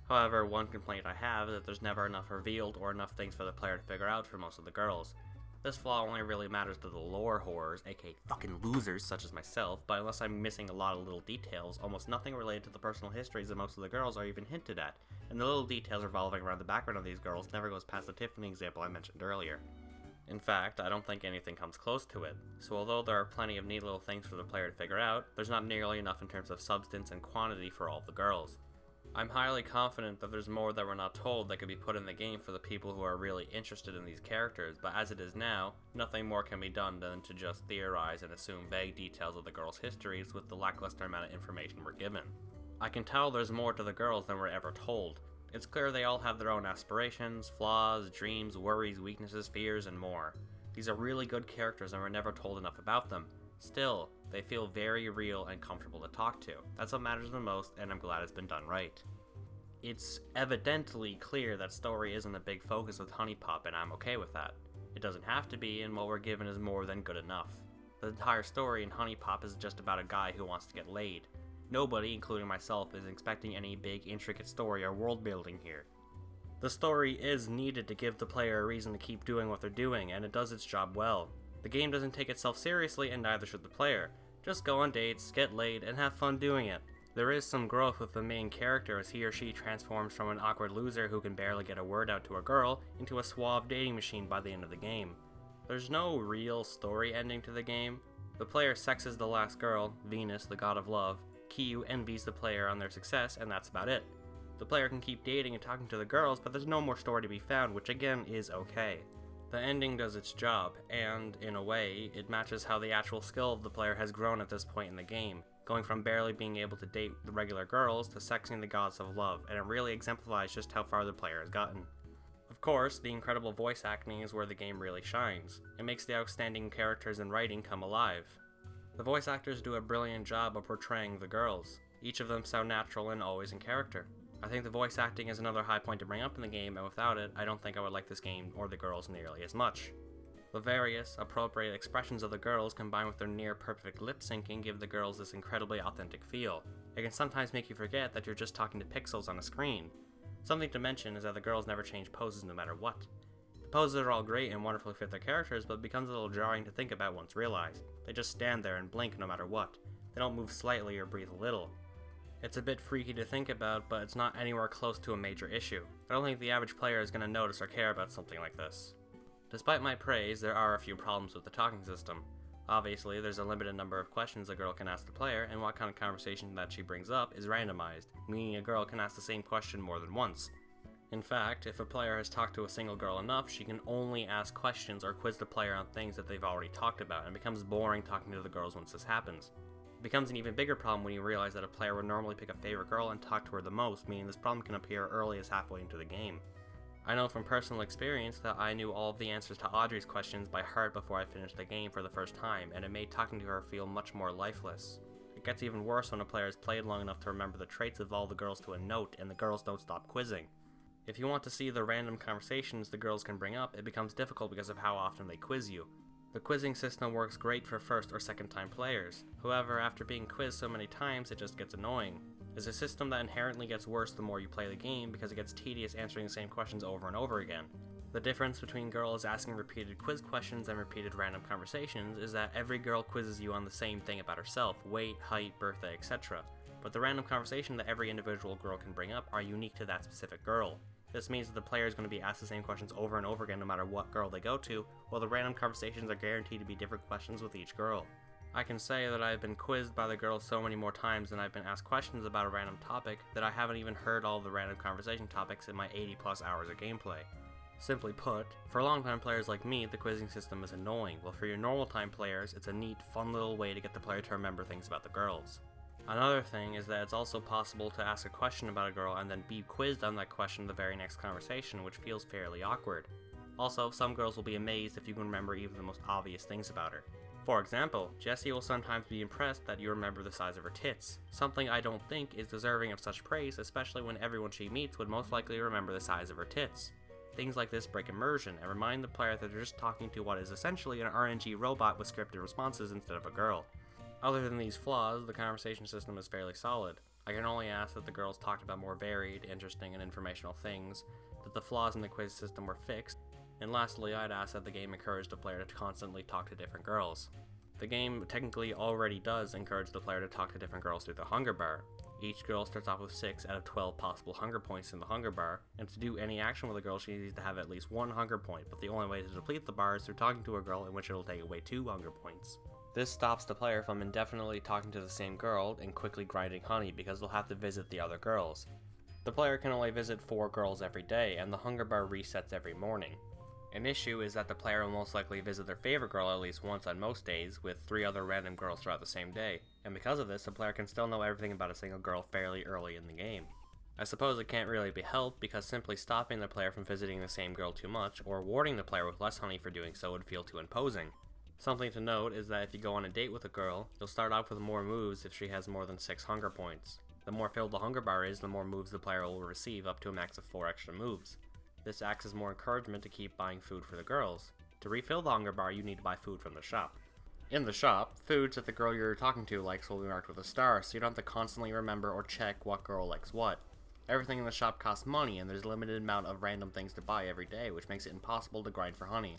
Speaker 1: However, one complaint I have is that there's never enough revealed or enough things for the player to figure out for most of the girls. This flaw only really matters to the lore whores, aka fucking losers such as myself, but unless I'm missing a lot of little details, almost nothing related to the personal histories of most of the girls are even hinted at, and the little details revolving around the background of these girls never goes past the Tiffany example I mentioned earlier. In fact, I don't think anything comes close to it, so although there are plenty of neat little things for the player to figure out, there's not nearly enough in terms of substance and quantity for all of the girls. I'm highly confident that there's more that we're not told that could be put in the game for the people who are really interested in these characters, but as it is now, nothing more can be done than to just theorize and assume vague details of the girls' histories with the lackluster amount of information we're given. I can tell there's more to the girls than we're ever told. It's clear they all have their own aspirations, flaws, dreams, worries, weaknesses, fears, and more. These are really good characters and we're never told enough about them. Still, they feel very real and comfortable to talk to. That's what matters the most, and I'm glad it's been done right. It's evidently clear that story isn't a big focus with HuniePop, and I'm okay with that. It doesn't have to be, and what we're given is more than good enough. The entire story in HuniePop is just about a guy who wants to get laid. Nobody, including myself, is expecting any big intricate story or world building here. The story is needed to give the player a reason to keep doing what they're doing, and it does its job well. The game doesn't take itself seriously, and neither should the player. Just go on dates, get laid, and have fun doing it. There is some growth with the main character as he or she transforms from an awkward loser who can barely get a word out to a girl into a suave dating machine by the end of the game. There's no real story ending to the game. The player sexes the last girl, Venus, the god of love. Kyu envies the player on their success, and that's about it. The player can keep dating and talking to the girls, but there's no more story to be found, which again is okay. The ending does its job, and, in a way, it matches how the actual skill of the player has grown at this point in the game, going from barely being able to date the regular girls to sexing the gods of love, and it really exemplifies just how far the player has gotten. Of course, the incredible voice acting is where the game really shines. It makes the outstanding characters and writing come alive. The voice actors do a brilliant job of portraying the girls. Each of them sound natural and always in character. I think the voice acting is another high point to bring up in the game, and without it, I don't think I would like this game or the girls nearly as much. The various, appropriate expressions of the girls combined with their near-perfect lip-syncing give the girls this incredibly authentic feel. It can sometimes make you forget that you're just talking to pixels on a screen. Something to mention is that the girls never change poses no matter what. The poses are all great and wonderfully fit their characters, but it becomes a little jarring to think about once realized. They just stand there and blink no matter what. They don't move slightly or breathe a little. It's a bit freaky to think about, but it's not anywhere close to a major issue. I don't think the average player is going to notice or care about something like this. Despite my praise, there are a few problems with the talking system. Obviously, there's a limited number of questions a girl can ask the player, and what kind of conversation that she brings up is randomized, meaning a girl can ask the same question more than once. In fact, if a player has talked to a single girl enough, she can only ask questions or quiz the player on things that they've already talked about, and it becomes boring talking to the girls once this happens. It becomes an even bigger problem when you realize that a player would normally pick a favorite girl and talk to her the most, meaning this problem can appear early as halfway into the game. I know from personal experience that I knew all of the answers to Audrey's questions by heart before I finished the game for the first time, and it made talking to her feel much more lifeless. It gets even worse when a player has played long enough to remember the traits of all the girls to a note, and the girls don't stop quizzing. If you want to see the random conversations the girls can bring up, it becomes difficult because of how often they quiz you. The quizzing system works great for first or second time players. However, after being quizzed so many times, it just gets annoying. It's a system that inherently gets worse the more you play the game because it gets tedious answering the same questions over and over again. The difference between girls asking repeated quiz questions and repeated random conversations is that every girl quizzes you on the same thing about herself, weight, height, birthday, etc. But the random conversation that every individual girl can bring up are unique to that specific girl. This means that the player is going to be asked the same questions over and over again no matter what girl they go to, while the random conversations are guaranteed to be different questions with each girl. I can say that I've been quizzed by the girls so many more times than I've been asked questions about a random topic that I haven't even heard all of the random conversation topics in my 80 plus hours of gameplay. Simply put, for long-time players like me, the quizzing system is annoying, while for your normal-time players, it's a neat, fun little way to get the player to remember things about the girls. Another thing is that it's also possible to ask a question about a girl and then be quizzed on that question in the very next conversation, which feels fairly awkward. Also, some girls will be amazed if you can remember even the most obvious things about her. For example, Jessie will sometimes be impressed that you remember the size of her tits, something I don't think is deserving of such praise, especially when everyone she meets would most likely remember the size of her tits. Things like this break immersion and remind the player that they're just talking to what is essentially an RNG robot with scripted responses instead of a girl. Other than these flaws, the conversation system is fairly solid. I can only ask that the girls talked about more varied, interesting, and informational things, that the flaws in the quiz system were fixed, and lastly, I'd ask that the game encourage the player to constantly talk to different girls. The game technically already does encourage the player to talk to different girls through the hunger bar. Each girl starts off with 6 out of 12 possible hunger points in the hunger bar, and to do any action with a girl she needs to have at least 1 hunger point, but the only way to deplete the bar is through talking to a girl, in which it'll take away 2 hunger points. This stops the player from indefinitely talking to the same girl and quickly grinding honey because they'll have to visit the other girls. The player can only visit 4 girls every day, and the hunger bar resets every morning. An issue is that the player will most likely visit their favorite girl at least once on most days, with 3 other random girls throughout the same day, and because of this, the player can still know everything about a single girl fairly early in the game. I suppose it can't really be helped, because simply stopping the player from visiting the same girl too much, or rewarding the player with less honey for doing so would feel too imposing. Something to note is that if you go on a date with a girl, you'll start off with more moves if she has more than 6 hunger points. The more filled the hunger bar is, the more moves the player will receive, up to a max of 4 extra moves. This acts as more encouragement to keep buying food for the girls. To refill the hunger bar, you need to buy food from the shop. In the shop, foods that the girl you're talking to likes will be marked with a star, so you don't have to constantly remember or check what girl likes what. Everything in the shop costs money, and there's a limited amount of random things to buy every day, which makes it impossible to grind for honey.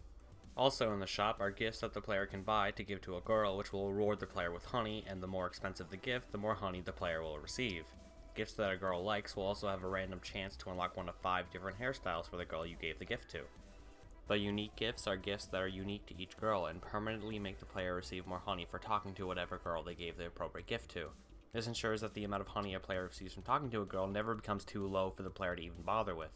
Speaker 1: Also in the shop are gifts that the player can buy to give to a girl, which will reward the player with honey, and the more expensive the gift, the more honey the player will receive. Gifts that a girl likes will also have a random chance to unlock one of 5 different hairstyles for the girl you gave the gift to. The unique gifts are gifts that are unique to each girl and permanently make the player receive more honey for talking to whatever girl they gave the appropriate gift to. This ensures that the amount of honey a player receives from talking to a girl never becomes too low for the player to even bother with.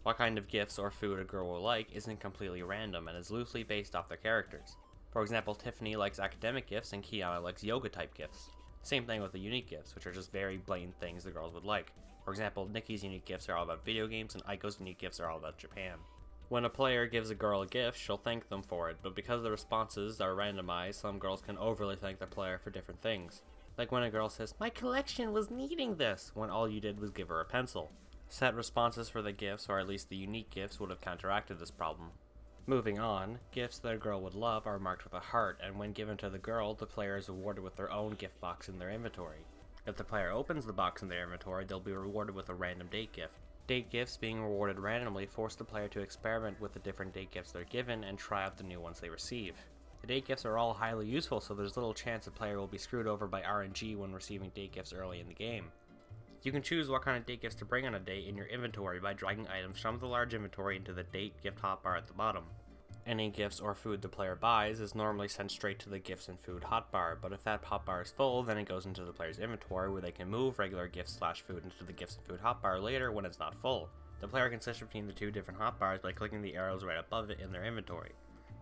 Speaker 1: What kind of gifts or food a girl will like isn't completely random and is loosely based off their characters. For example, Tiffany likes academic gifts and Kiana likes yoga type gifts. Same thing with the unique gifts, which are just very blatant things the girls would like. For example, Nikki's unique gifts are all about video games, and Aiko's unique gifts are all about Japan. When a player gives a girl a gift, she'll thank them for it, but because the responses are randomized, some girls can overly thank the player for different things. Like when a girl says, "My collection was needing this," when all you did was give her a pencil. Set responses for the gifts, or at least the unique gifts, would have counteracted this problem. Moving on, gifts that a girl would love are marked with a heart, and when given to the girl, the player is rewarded with their own gift box in their inventory. If the player opens the box in their inventory, they'll be rewarded with a random date gift. Date gifts being rewarded randomly force the player to experiment with the different date gifts they're given and try out the new ones they receive. The date gifts are all highly useful, so there's little chance a player will be screwed over by RNG when receiving date gifts early in the game. You can choose what kind of date gifts to bring on a date in your inventory by dragging items from the large inventory into the date gift hotbar at the bottom. Any gifts or food the player buys is normally sent straight to the gifts and food hotbar, but if that hotbar is full, then it goes into the player's inventory where they can move regular gifts/food into the gifts and food hotbar later when it's not full. The player can switch between the 2 different hotbars by clicking the arrows right above it in their inventory.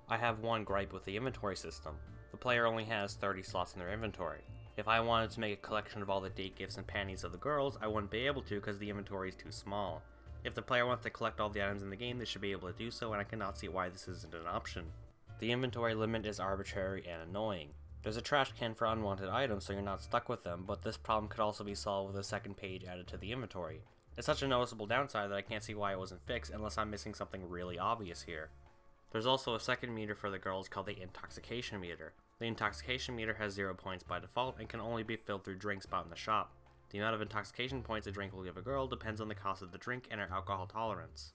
Speaker 1: I have one gripe with the inventory system. The player only has 30 slots in their inventory. If I wanted to make a collection of all the date gifts and panties of the girls, I wouldn't be able to because the inventory is too small. If the player wants to collect all the items in the game, they should be able to do so, and I cannot see why this isn't an option. The inventory limit is arbitrary and annoying. There's a trash can for unwanted items so you're not stuck with them, but this problem could also be solved with a second page added to the inventory. It's such a noticeable downside that I can't see why it wasn't fixed unless I'm missing something really obvious here. There's also a second meter for the girls called the Intoxication Meter. The Intoxication Meter has 0 points by default and can only be filled through drinks bought in the shop. The amount of intoxication points a drink will give a girl depends on the cost of the drink and her alcohol tolerance.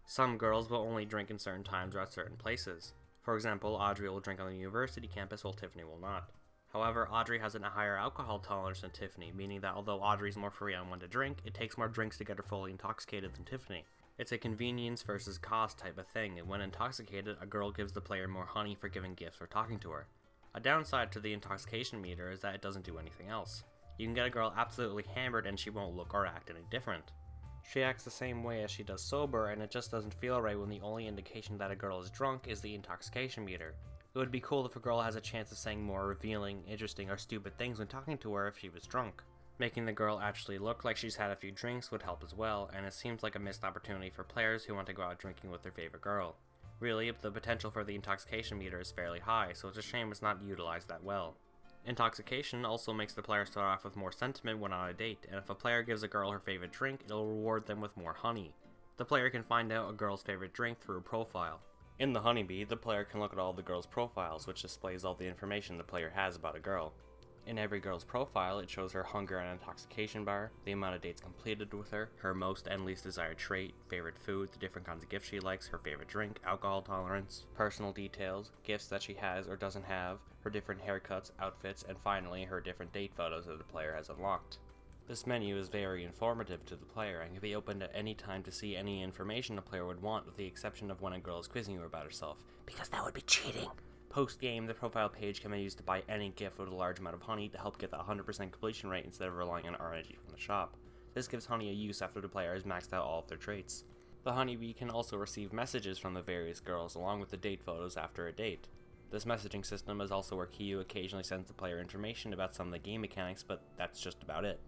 Speaker 1: Some girls will only drink in certain times or at certain places. For example, Audrey will drink on the university campus while Tiffany will not. However, Audrey has a higher alcohol tolerance than Tiffany, meaning that although Audrey's more free on when to drink, it takes more drinks to get her fully intoxicated than Tiffany. It's a convenience versus cost type of thing, and when intoxicated, a girl gives the player more honey for giving gifts or talking to her. A downside to the Intoxication Meter is that it doesn't do anything else. You can get a girl absolutely hammered and she won't look or act any different. She acts the same way as she does sober, and it just doesn't feel right when the only indication that a girl is drunk is the Intoxication Meter. It would be cool if a girl has a chance of saying more revealing, interesting, or stupid things when talking to her if she was drunk. Making the girl actually look like she's had a few drinks would help as well, and it seems like a missed opportunity for players who want to go out drinking with their favorite girl. Really, the potential for the Intoxication Meter is fairly high, so it's a shame it's not utilized that well. Intoxication also makes the player start off with more sentiment when on a date, and if a player gives a girl her favorite drink, it'll reward them with more honey. The player can find out a girl's favorite drink through a profile. In the Honeybee, the player can look at all the girls' profiles, which displays all the information the player has about a girl. In every girl's profile, it shows her hunger and intoxication bar, the amount of dates completed with her most and least desired trait, favorite food, the different kinds of gifts she likes, her favorite drink, alcohol tolerance, personal details, gifts that she has or doesn't have, her different haircuts, outfits, and finally her different date photos that the player has unlocked. This menu is very informative to the player and can be opened at any time to see any information a player would want, with the exception of when a girl is quizzing you about herself, because that would be cheating. Post-game, the profile page can be used to buy any gift with a large amount of honey to help get the 100% completion rate instead of relying on RNG from the shop. This gives honey a use after the player has maxed out all of their traits. The Honeybee can also receive messages from the various girls along with the date photos after a date. This messaging system is also where Kiyu occasionally sends the player information about some of the game mechanics, but that's just about it.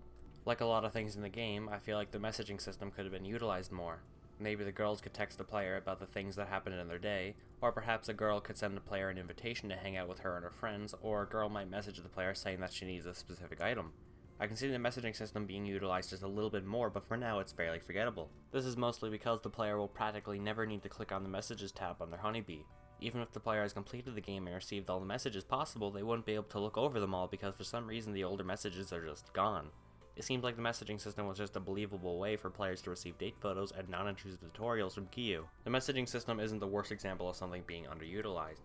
Speaker 1: Like a lot of things in the game, I feel like the messaging system could have been utilized more. Maybe the girls could text the player about the things that happened in their day, or perhaps a girl could send the player an invitation to hang out with her and her friends, or a girl might message the player saying that she needs a specific item. I can see the messaging system being utilized just a little bit more, but for now it's fairly forgettable. This is mostly because the player will practically never need to click on the messages tab on their Honeybee. Even if the player has completed the game and received all the messages possible, they wouldn't be able to look over them all because for some reason the older messages are just gone. It seemed like the messaging system was just a believable way for players to receive date photos and non-intrusive tutorials from Kiyu. The messaging system isn't the worst example of something being underutilized.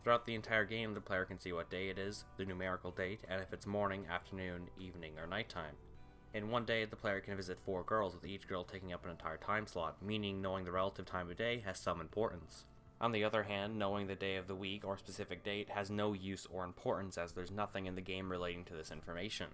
Speaker 1: Throughout the entire game, the player can see what day it is, the numerical date, and if it's morning, afternoon, evening, or nighttime. In one day, the player can visit 4 girls, with each girl taking up an entire time slot, meaning knowing the relative time of day has some importance. On the other hand, knowing the day of the week or specific date has no use or importance, as there's nothing in the game relating to this information.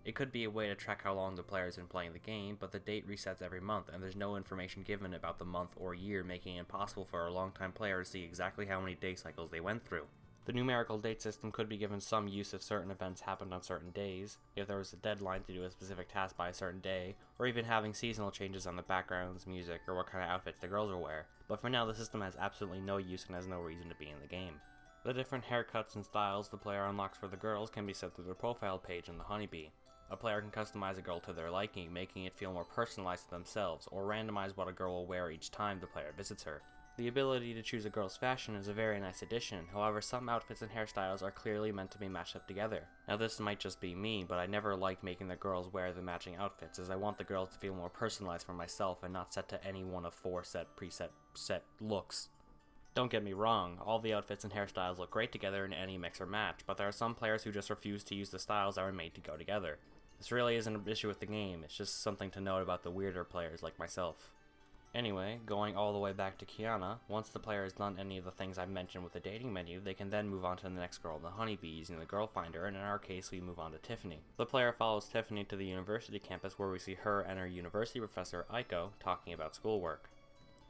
Speaker 1: It could be a way to track how long the player has been playing the game, but the date resets every month and there's no information given about the month or year, making it impossible for a long-time player to see exactly how many day cycles they went through. The numerical date system could be given some use if certain events happened on certain days, if there was a deadline to do a specific task by a certain day, or even having seasonal changes on the backgrounds, music, or what kind of outfits the girls will wear, but for now the system has absolutely no use and has no reason to be in the game. The different haircuts and styles the player unlocks for the girls can be set through their profile page in the Honeybee. A player can customize a girl to their liking, making it feel more personalized to themselves, or randomize what a girl will wear each time the player visits her. The ability to choose a girl's fashion is a very nice addition, however some outfits and hairstyles are clearly meant to be matched up together. Now this might just be me, but I never like making the girls wear the matching outfits, as I want the girls to feel more personalized for myself and not set to any one of 4 preset looks. Don't get me wrong, all the outfits and hairstyles look great together in any mix or match, but there are some players who just refuse to use the styles that were made to go together. This really isn't an issue with the game, it's just something to note about the weirder players like myself. Anyway, going all the way back to Kiana, once the player has done any of the things I've mentioned with the dating menu, they can then move on to the next girl in the Honeybee using the Girl Finder, and in our case we move on to Tiffany. The player follows Tiffany to the university campus where we see her and her university professor, Aiko, talking about schoolwork.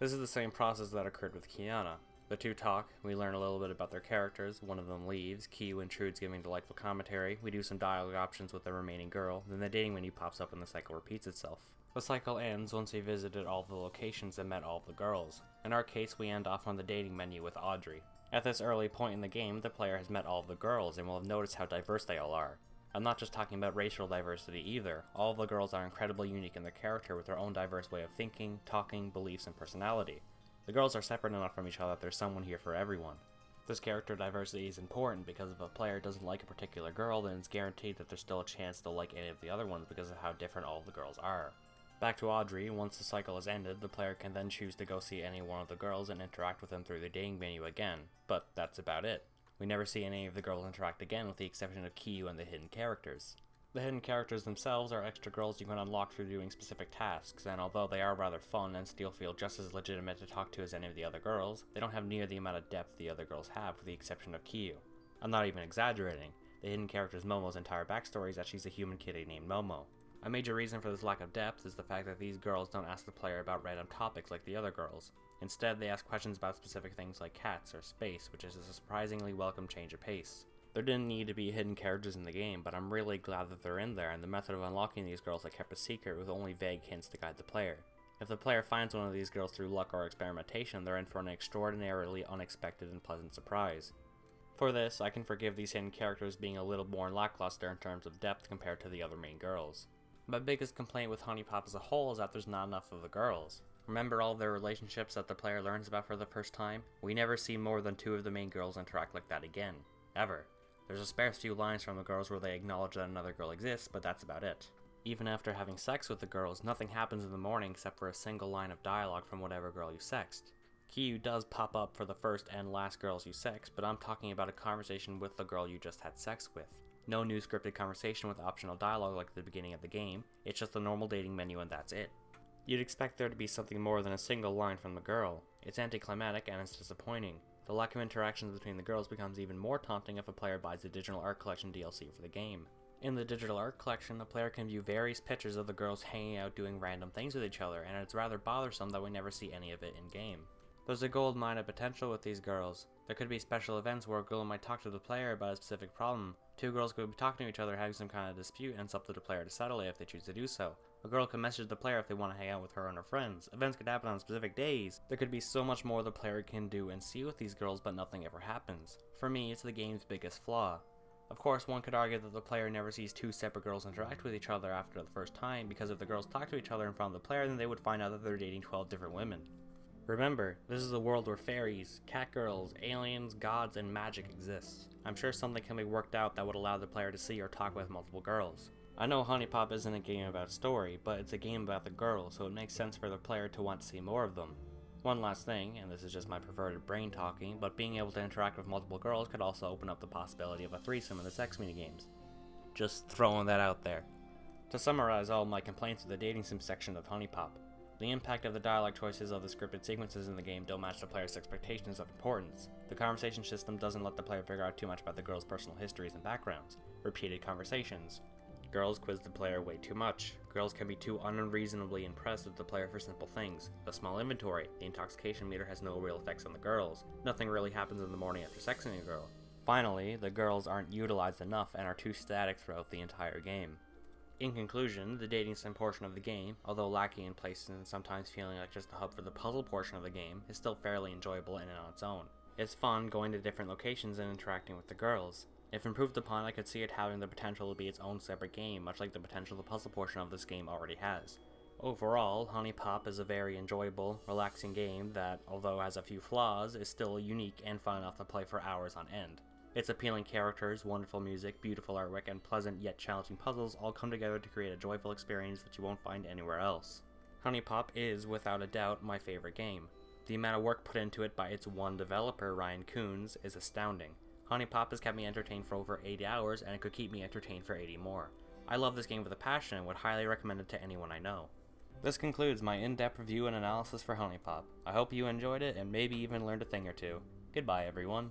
Speaker 1: This is the same process that occurred with Kiana. The two talk, we learn a little bit about their characters, one of them leaves, Kiyu intrudes giving delightful commentary, we do some dialogue options with the remaining girl, then the dating menu pops up and the cycle repeats itself. The cycle ends once we visited all the locations and met all the girls. In our case, we end off on the dating menu with Audrey. At this early point in the game, the player has met all of the girls and will have noticed how diverse they all are. I'm not just talking about racial diversity either, all of the girls are incredibly unique in their character with their own diverse way of thinking, talking, beliefs, and personality. The girls are separate enough from each other that there's someone here for everyone. This character diversity is important because if a player doesn't like a particular girl, then it's guaranteed that there's still a chance they'll like any of the other ones because of how different all of the girls are. Back to Audrey, once the cycle is ended, the player can then choose to go see any one of the girls and interact with them through the dating menu again, but that's about it. We never see any of the girls interact again with the exception of Kiyu and the hidden characters. The hidden characters themselves are extra girls you can unlock through doing specific tasks, and although they are rather fun and still feel just as legitimate to talk to as any of the other girls, they don't have near the amount of depth the other girls have with the exception of Kiyu. I'm not even exaggerating. The hidden character's Momo's entire backstory is that she's a human kitty named Momo. A major reason for this lack of depth is the fact that these girls don't ask the player about random topics like the other girls. Instead, they ask questions about specific things like cats or space, which is a surprisingly welcome change of pace. There didn't need to be hidden characters in the game, but I'm really glad that they're in there, and the method of unlocking these girls are kept a secret with only vague hints to guide the player. If the player finds one of these girls through luck or experimentation, they're in for an extraordinarily unexpected and pleasant surprise. For this, I can forgive these hidden characters being a little more lackluster in terms of depth compared to the other main girls. My biggest complaint with HuniePop as a whole is that there's not enough of the girls. Remember all their relationships that the player learns about for the first time? We never see more than 2 of the main girls interact like that again. Ever. There's a sparse few lines from the girls where they acknowledge that another girl exists, but that's about it. Even after having sex with the girls, nothing happens in the morning except for a single line of dialogue from whatever girl you sexed. Kiyu does pop up for the first and last girls you sex, but I'm talking about a conversation with the girl you just had sex with. No new scripted conversation with optional dialogue like at the beginning of the game, it's just the normal dating menu and that's it. You'd expect there to be something more than a single line from the girl. It's anticlimactic and it's disappointing. The lack of interactions between the girls becomes even more taunting if a player buys the Digital Art Collection DLC for the game. In the Digital Art Collection, the player can view various pictures of the girls hanging out doing random things with each other, and it's rather bothersome that we never see any of it in-game. There's a gold mine of potential with these girls. There could be special events where a girl might talk to the player about a specific problem. 2 girls could be talking to each other having some kind of dispute, and it's up to the player to settle it if they choose to do so. A girl could message the player if they want to hang out with her and her friends. Events could happen on specific days. There could be so much more the player can do and see with these girls, but nothing ever happens. For me, it's the game's biggest flaw. Of course, one could argue that the player never sees 2 separate girls interact with each other after the first time, because if the girls talk to each other in front of the player, then they would find out that they're dating 12 different women. Remember, this is a world where fairies, catgirls, aliens, gods, and magic exists. I'm sure something can be worked out that would allow the player to see or talk with multiple girls. I know HuniePop isn't a game about story, but it's a game about the girls, so it makes sense for the player to want to see more of them. One last thing, and this is just my perverted brain talking, but being able to interact with multiple girls could also open up the possibility of a threesome in the sex minigames. Just throwing that out there. To summarize all my complaints with the dating sim section of HuniePop, the impact of the dialogue choices of the scripted sequences in the game don't match the player's expectations of importance. The conversation system doesn't let the player figure out too much about the girls' personal histories and backgrounds. Repeated conversations. Girls quiz the player way too much. Girls can be too unreasonably impressed with the player for simple things. A small inventory. The Intoxication Meter has no real effects on the girls. Nothing really happens in the morning after sexing a girl. Finally, the girls aren't utilized enough and are too static throughout the entire game. In conclusion, the dating sim portion of the game, although lacking in places and sometimes feeling like just a hub for the puzzle portion of the game, is still fairly enjoyable in and on its own. It's fun going to different locations and interacting with the girls. If improved upon, I could see it having the potential to be its own separate game, much like the potential the puzzle portion of this game already has. Overall, HuniePop is a very enjoyable, relaxing game that, although has a few flaws, is still unique and fun enough to play for hours on end. Its appealing characters, wonderful music, beautiful artwork, and pleasant yet challenging puzzles all come together to create a joyful experience that you won't find anywhere else. HuniePop is, without a doubt, my favorite game. The amount of work put into it by its one developer, Ryan Coons, is astounding. HuniePop has kept me entertained for over 80 hours, and it could keep me entertained for 80 more. I love this game with a passion and would highly recommend it to anyone I know. This concludes my in-depth review and analysis for HuniePop. I hope you enjoyed it and maybe even learned a thing or two. Goodbye, everyone.